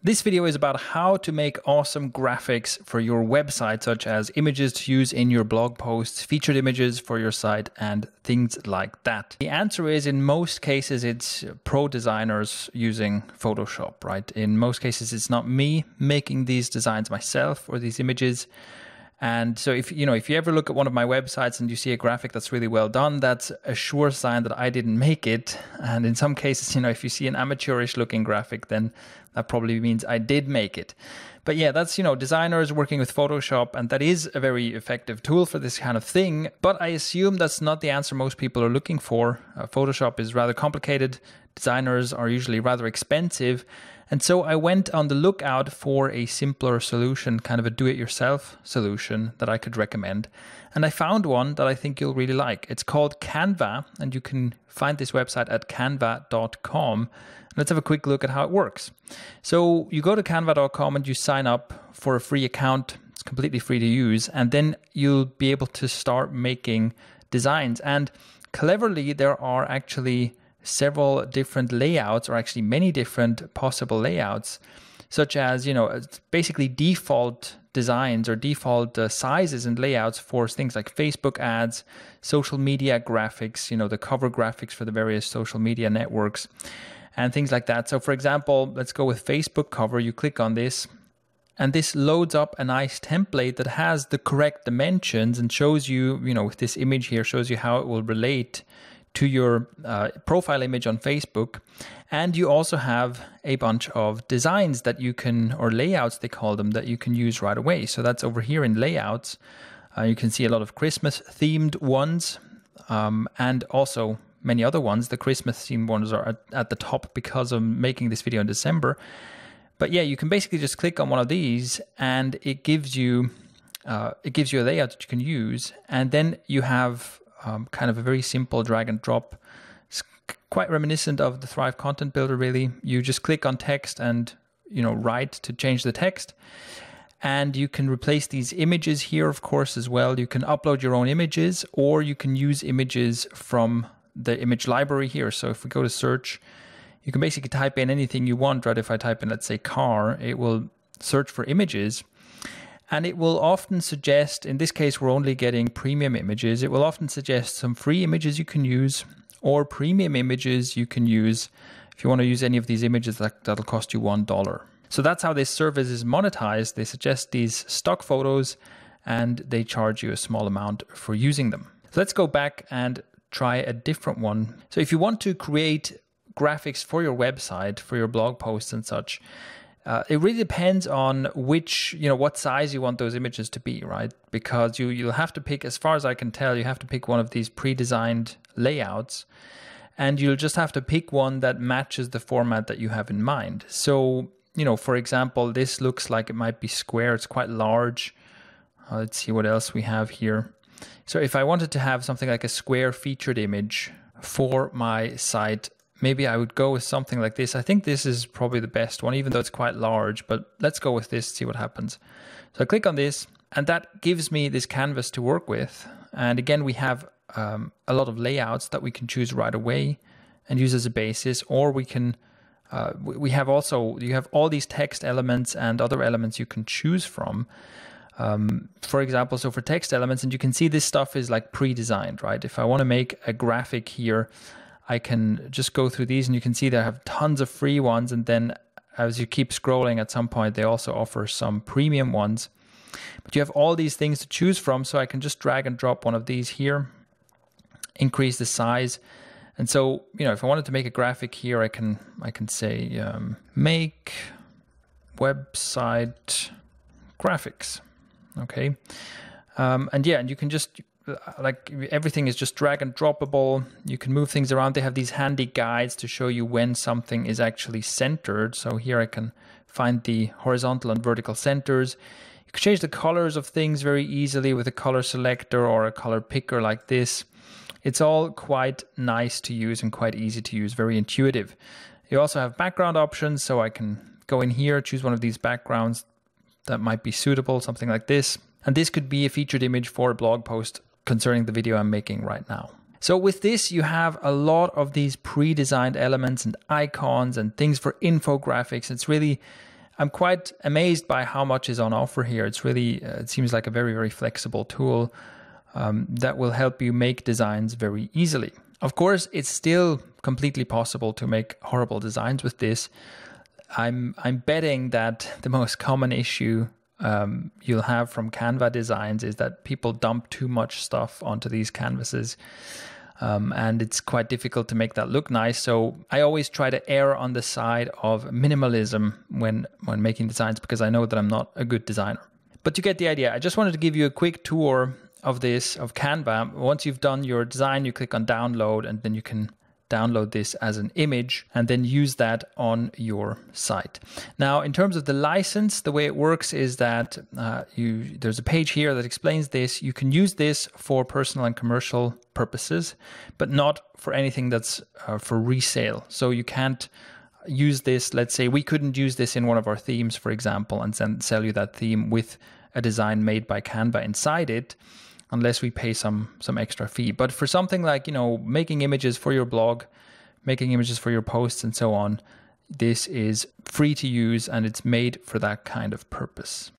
This video is about how to make awesome graphics for your website, such as images to use in your blog posts, featured images for your site, and things like that. The answer is, in most cases, it's pro designers using Photoshop, right? In most cases, it's not me making these designs myself or these images. And so if you ever look at one of my websites and you see a graphic that's really well done, that's a sure sign that I didn't make it. And in some cases, if you see an amateurish looking graphic, then that probably means I did make it. But yeah, that's, designers working with Photoshop, and that is a very effective tool for this kind of thing. But I assume that's not the answer most people are looking for. Photoshop is rather complicated. Designers are usually rather expensive. And so I went on the lookout for a simpler solution, kind of a do-it-yourself solution that I could recommend. And I found one that I think you'll really like. It's called Canva, and you can find this website at canva.com. Let's have a quick look at how it works. So you go to canva.com and you sign up for a free account. It's completely free to use. And then you'll be able to start making designs. And cleverly, there are actually several different layouts, or actually many different possible layouts, such as, basically default designs or default sizes and layouts for things like Facebook ads, social media graphics, the cover graphics for the various social media networks, and things like that. So for example, let's go with Facebook cover. You click on this, and this loads up a nice template that has the correct dimensions and shows you, with this image here, shows you how it will relate to your profile image on Facebook. And you also have a bunch of designs that you can, or layouts they call them, that you can use right away. So that's over here in layouts. You can see a lot of Christmas themed ones, and also many other ones. The Christmas themed ones are at the top because I'm making this video in December. But yeah, you can basically just click on one of these and it gives you a layout that you can use. And then you have kind of a very simple drag and drop. It's quite reminiscent of the Thrive Content Builder, really. You just click on text and, write to change the text. And you can replace these images here, of course, as well. You can upload your own images, or you can use images from the image library here. So if we go to search, you can basically type in anything you want, right? If I type in, let's say, car, it will search for images. And it will often suggest, in this case, we're only getting premium images. It will often suggest some free images you can use, or premium images you can use if you want to use any of these images that'll cost you $1. So that's how this service is monetized. They suggest these stock photos and they charge you a small amount for using them. So let's go back and try a different one. So if you want to create graphics for your website, for your blog posts and such, it really depends on what size you want those images to be, right? Because you'll have to pick, as far as I can tell, you have to pick one of these pre-designed layouts, and you'll just have to pick one that matches the format that you have in mind. So, for example, this looks like it might be square. It's quite large. Let's see what else we have here. So if I wanted to have something like a square featured image for my site, maybe I would go with something like this. I think this is probably the best one, even though it's quite large, but let's go with this, see what happens. So I click on this, and that gives me this canvas to work with. And again, we have a lot of layouts that we can choose right away and use as a basis, or we can, you have all these text elements and other elements you can choose from. For example, so for text elements, and you can see this stuff is like pre-designed, right? If I want to make a graphic here, I can just go through these, and you can see they have tons of free ones. And then as you keep scrolling, at some point, they also offer some premium ones. But you have all these things to choose from. So I can just drag and drop one of these here, increase the size. And so, if I wanted to make a graphic here, I can say, make website graphics. Okay. And you can just, everything is just drag and droppable. You can move things around. They have these handy guides to show you when something is actually centered. So here I can find the horizontal and vertical centers. You can change the colors of things very easily with a color selector or a color picker like this. It's all quite nice to use and quite easy to use, very intuitive. You also have background options, so I can go in here, choose one of these backgrounds that might be suitable, something like this. And this could be a featured image for a blog post concerning the video I'm making right now. So with this, you have a lot of these pre-designed elements and icons and things for infographics. It's really I'm quite amazed by how much is on offer here. It's really, it seems like a very, very flexible tool that will help you make designs very easily. Of course, it's still completely possible to make horrible designs with this. I'm betting that the most common issue you'll have from Canva designs is that people dump too much stuff onto these canvases. And it's quite difficult to make that look nice. So I always try to err on the side of minimalism when making designs, because I know that I'm not a good designer. But you get the idea. I just wanted to give you a quick tour of Canva. Once you've done your design, you click on download, and then you can download this as an image and then use that on your site. Now, in terms of the license, the way it works is that there's a page here that explains this. You can use this for personal and commercial purposes, but not for anything that's for resale. So you can't use this. Let's say we couldn't use this in one of our themes, for example, and then sell you that theme with a design made by Canva inside it, unless we pay some extra fee. But for something like, making images for your blog, making images for your posts and so on, this is free to use and it's made for that kind of purpose.